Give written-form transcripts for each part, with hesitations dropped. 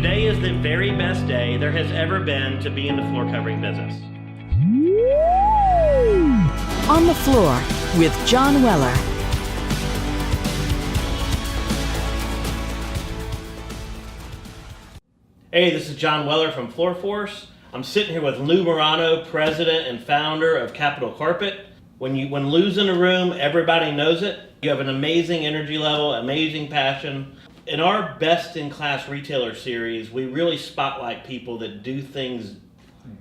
Today is the very best day there has ever been to be in the floor covering business. On the Floor with John Weller. Hey, this is John Weller from Floor Force. I'm sitting here with Lou Morano, president and founder of Capital Carpet. When Lou's in the room, everybody knows it. You have an amazing energy level, amazing passion. In our Best in Class Retailer series, we really spotlight people that do things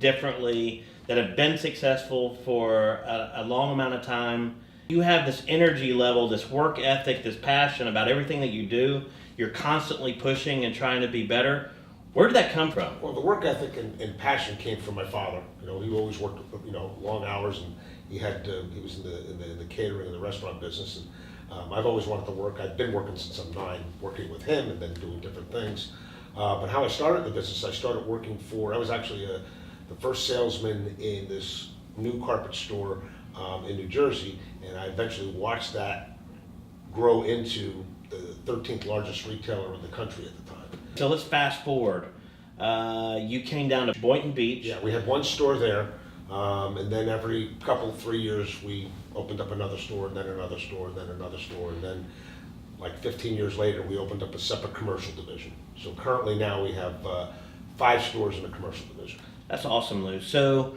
differently, that have been successful for a long amount of time. You have this energy level, this work ethic, this passion about everything that you do. You're constantly pushing and trying to be better. Where did that come from? Well, the work ethic and passion came from my father. You know, he always worked, long hours, and he was in the catering and the restaurant business. And I've always wanted to work. I've been working since I'm 9, working with him and then doing different things. But how I started the business, I started working I was actually the first salesman in this new carpet store in New Jersey, and I eventually watched that grow into the 13th largest retailer in the country at the time. So let's fast forward. You came down to Boynton Beach. Yeah, we had one store there, and then every 3 years we opened up another store, and then another store, and then another store, and then like 15 years later we opened up a separate commercial division. So currently now we have 5 stores in the commercial division. That's awesome, Lou. So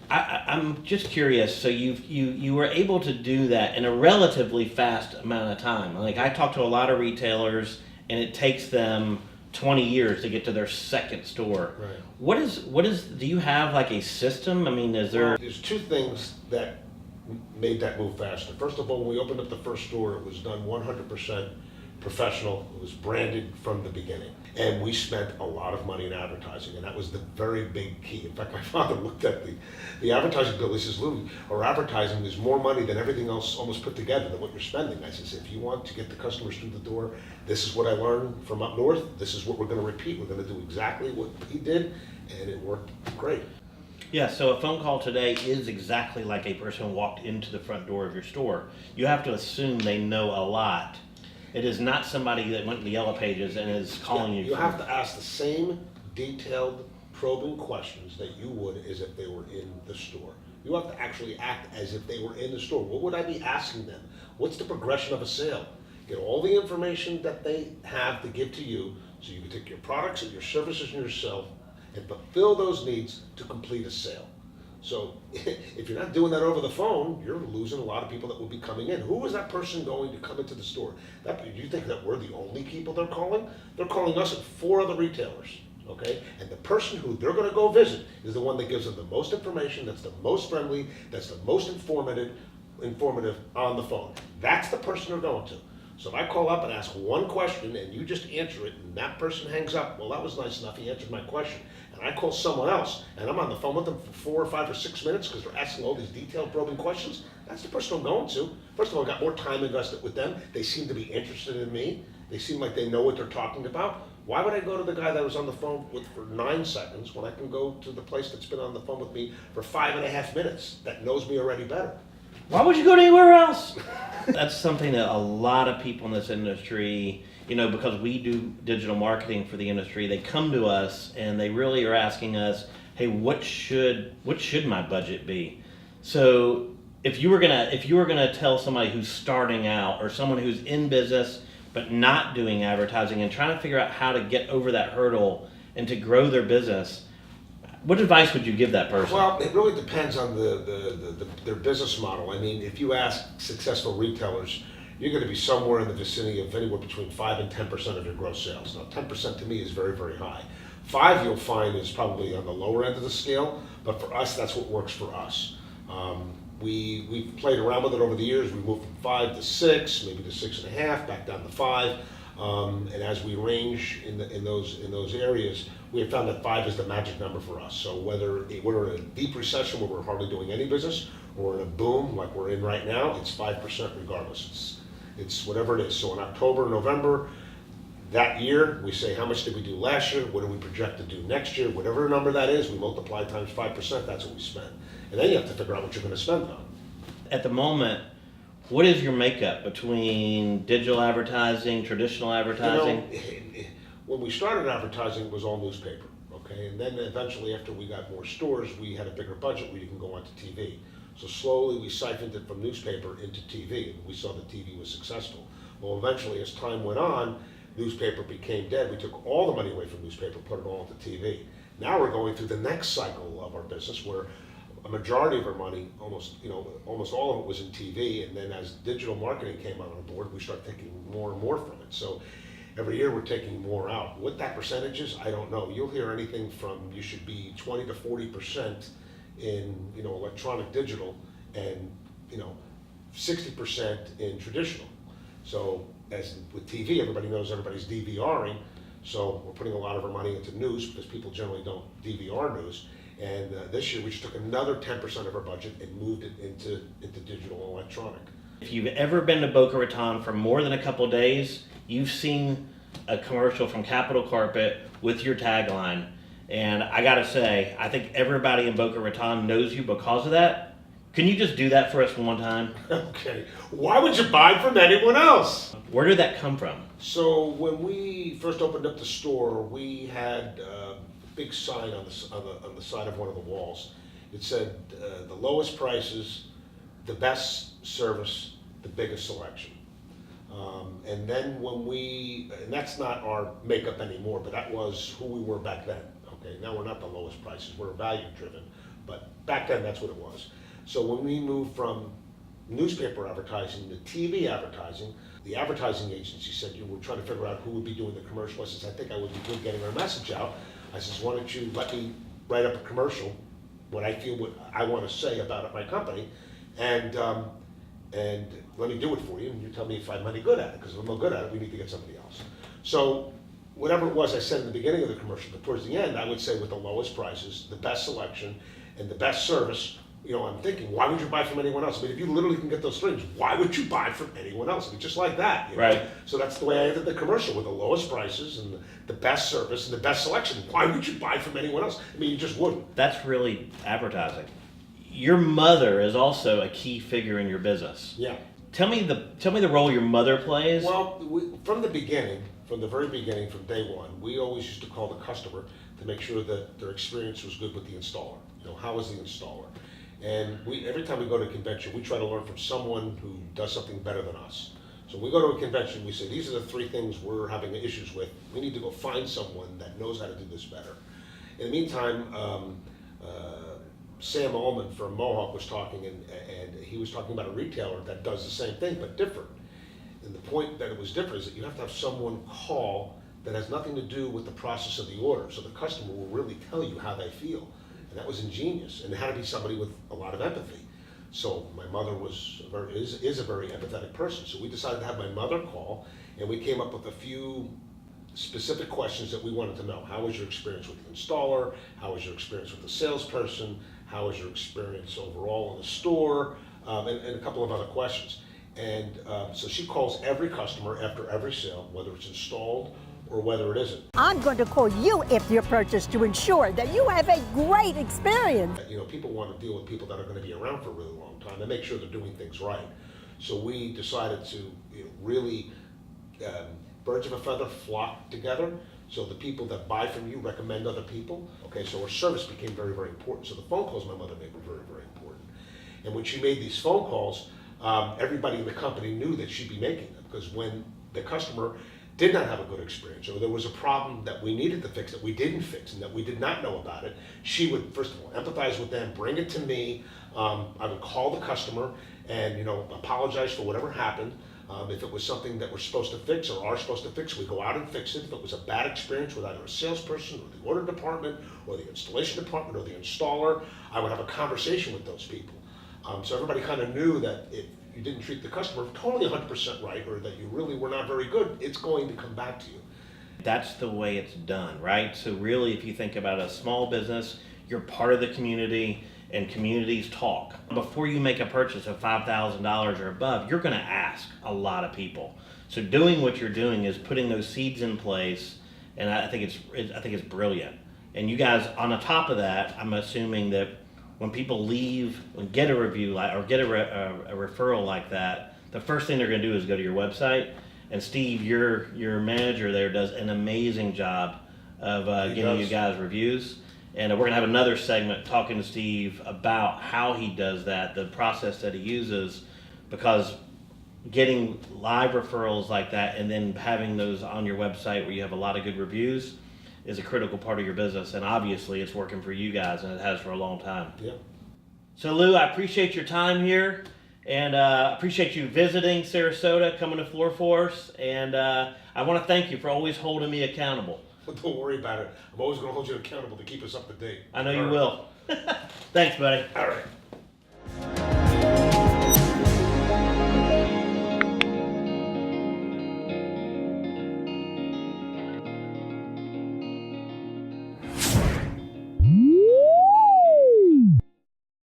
I'm just curious. So you were able to do that in a relatively fast amount of time. Like, I talk to a lot of retailers, and it takes them 20 years to get to their second store. Right. What is? Do you have like a system? I mean, is there? Well, there's 2 things that made that move faster. First of all, when we opened up the first store, it was done 100% professional. It was branded from the beginning. And we spent a lot of money in advertising, and that was the very big key. In fact, my father looked at the advertising bill. He says, Lou, our advertising is more money than everything else almost put together than what you're spending. I says, if you want to get the customers through the door, this is what I learned from up north. This is what we're going to repeat. We're going to do exactly what he did, and it worked great. Yeah, so a phone call today is exactly like a person who walked into the front door of your store. You have to assume they know a lot. It is not somebody that went to the Yellow Pages and is calling you. You have to ask the same detailed, probing questions that you would as if they were in the store. You have to actually act as if they were in the store. What would I be asking them? What's the progression of a sale? Get all the information that they have to give to you so you can take your products and your services and yourself and fulfill those needs to complete a sale. So if you're not doing that over the phone, you're losing a lot of people that will be coming in. Who is that person going to come into the store? Do you think that we're the only people they're calling? They're calling us and 4 other retailers, okay? And the person who they're gonna go visit is the one that gives them the most information, that's the most friendly, that's the most informative on the phone. That's the person they're going to. So if I call up and ask one question and you just answer it and that person hangs up, well, that was nice enough, he answered my question. And I call someone else and I'm on the phone with them for 4 or 5 or 6 minutes because they're asking all these detailed probing questions, that's the person I'm going to. First of all, I got more time invested with them. They seem to be interested in me. They seem like they know what they're talking about. Why would I go to the guy that I was on the phone with for 9 seconds when I can go to the place that's been on the phone with me for 5.5 minutes that knows me already better? Why would you go anywhere else? That's something that a lot of people in this industry, because we do digital marketing for the industry, they come to us and they really are asking us, hey, what should my budget be? So if you were gonna tell somebody who's starting out or someone who's in business but not doing advertising and trying to figure out how to get over that hurdle and to grow their business, what advice would you give that person? Well, it really depends on their business model. I mean, if you ask successful retailers, you're going to be somewhere in the vicinity of anywhere between 5 and 10% of your gross sales. Now, 10% to me is very, very high. 5 you'll find is probably on the lower end of the scale, but for us, that's what works for us. We've played around with it over the years. We moved from 5 to 6, maybe to 6.5, back down to 5. And as we range in those areas, we have found that 5 is the magic number for us. So whether we're in a deep recession where we're hardly doing any business, or in a boom like we're in right now, it's 5% regardless. It's whatever it is. So in October, November, that year, we say how much did we do last year, what do we project to do next year, whatever number that is, we multiply times 5%, that's what we spend. And then you have to figure out what you're going to spend on. At the moment, what is your makeup between digital advertising, traditional advertising? when we started advertising, it was all newspaper, okay? And then eventually, after we got more stores, we had a bigger budget where you can go onto TV. So slowly, we siphoned it from newspaper into TV, and we saw that TV was successful. Well, eventually, as time went on, newspaper became dead. We took all the money away from newspaper, put it all into TV. Now we're going through the next cycle of our business where a majority of our money, almost all of it was in TV, and then as digital marketing came on board, we started taking more and more from it. So every year we're taking more out. What that percentage is, I don't know. You'll hear anything from you should be 20 to 40% in electronic digital, and 60% in traditional. So as with TV, everybody knows everybody's DVRing. So we're putting a lot of our money into news because people generally don't DVR news. And this year we just took another 10% of our budget and moved it into digital and electronic. If you've ever been to Boca Raton for more than a couple days, you've seen a commercial from Capital Carpet with your tagline. And I gotta say, I think everybody in Boca Raton knows you because of that. Can you just do that for us one time? Okay. Why would you buy from anyone else? Where did that come from? So when we first opened up the store, we had a big sign on the side of one of the walls. It said, the lowest prices, the best service, the biggest selection. And then and that's not our makeup anymore, but that was who we were back then. Okay, now we're not the lowest prices, we're value driven, but back then that's what it was. So when we moved from newspaper advertising to TV advertising, the advertising agency said, we're trying to figure out who would be doing the commercial. I says, I think I would be good getting our message out. I says, why don't you let me write up a commercial, what I feel what I want to say about my company, and let me do it for you, and you tell me if I'm any good at it, because if I'm no good at it, we need to get somebody else. So whatever it was I said in the beginning of the commercial, but towards the end, I would say with the lowest prices, the best selection, and the best service. I'm thinking, why would you buy from anyone else? I mean, if you literally can get those things, why would you buy from anyone else? I mean, just like that. Right. So that's the way I ended the commercial, with the lowest prices and the best service and the best selection. Why would you buy from anyone else? I mean, you just wouldn't. That's really advertising. Your mother is also a key figure in your business. Yeah. Tell me the role your mother plays. Well, from the very beginning, from day one, we always used to call the customer to make sure that their experience was good with the installer. How was the installer? And every time we go to a convention, we try to learn from someone who does something better than us. So when we go to a convention, we say, these are the three things we're having issues with. We need to go find someone that knows how to do this better. In the meantime, Sam Ullman from Mohawk was talking, and he was talking about a retailer that does the same thing, but different. And the point that it was different is that you have to have someone call that has nothing to do with the process of the order. So the customer will really tell you how they feel. And that was ingenious, and it had to be somebody with a lot of empathy. So my mother is a very empathetic person. So we decided to have my mother call, and we came up with a few specific questions that we wanted to know. How was your experience with the installer? How was your experience with the salesperson? How was your experience overall in the store? And a couple of other questions. And so she calls every customer after every sale, whether it's installed or whether it isn't. I'm going to call you after your purchase to ensure that you have a great experience. People want to deal with people that are going to be around for a really long time and make sure they're doing things right. So we decided to really, birds of a feather flock together. So the people that buy from you recommend other people. Okay, so our service became very, very important. So the phone calls my mother made were very, very important. And when she made these phone calls, everybody in the company knew that she'd be making them, because when the customer did not have a good experience, or there was a problem that we needed to fix that we didn't fix and that we did not know about it, she would, first of all, empathize with them, bring it to me. I would call the customer and apologize for whatever happened. If it was something that we're supposed to fix or are supposed to fix, we go out and fix it. If it was a bad experience with either a salesperson or the order department or the installation department or the installer, I would have a conversation with those people. So everybody kind of knew that if you didn't treat the customer totally 100% right, or that you really were not very good, it's going to come back to you. That's the way it's done, right? So really, if you think about a small business, you're part of the community, and communities talk. Before you make a purchase of $5,000 or above, you're going to ask a lot of people. So doing what you're doing is putting those seeds in place, and I think it's brilliant. And you guys, on the top of that, I'm assuming that when people leave and get a review or get a referral like that, the first thing they're going to do is go to your website. And Steve, your manager there, does an amazing job of getting you guys reviews. And we're gonna have another segment talking to Steve about how he does that, the process that he uses, because getting live referrals like that and then having those on your website where you have a lot of good reviews is a critical part of your business. And obviously it's working for you guys, and it has for a long time. Yeah. So Lou, I appreciate your time here, and appreciate you visiting Sarasota, coming to Floor Force, and I want to thank you for always holding me accountable. Don't worry about it. I'm always going to hold you accountable to keep us up to date. I know you will. Thanks, buddy. All right.